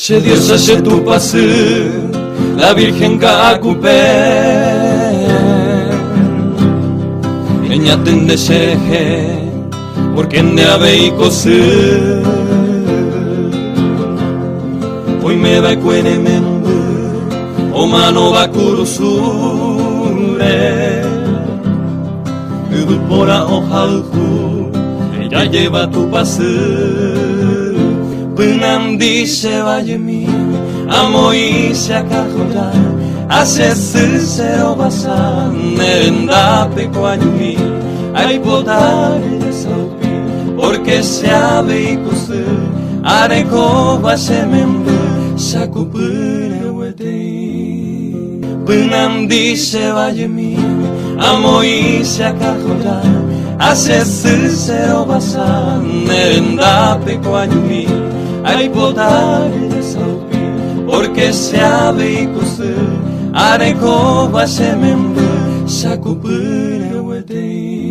She diosa she tu pase, la Virgen Cacupe. Ella tende sheje, porque ne abeiko se. Hoy me va cuene membe, o mano va curusure. Pora ojalju, ella lleva tu pase. Pânam dice vaya mi, amo y se acajora, hace se obasan, nenda pecuani, hay potar de saupi, porque se ave y cose, areco va se membe, sacupure wete. Pânam dice vaya mi, amo y se acajora, hace se obasan, nenda pecuani. Hay potar de saupi, porque se ave y cose, areco va se membe, sacupure wete.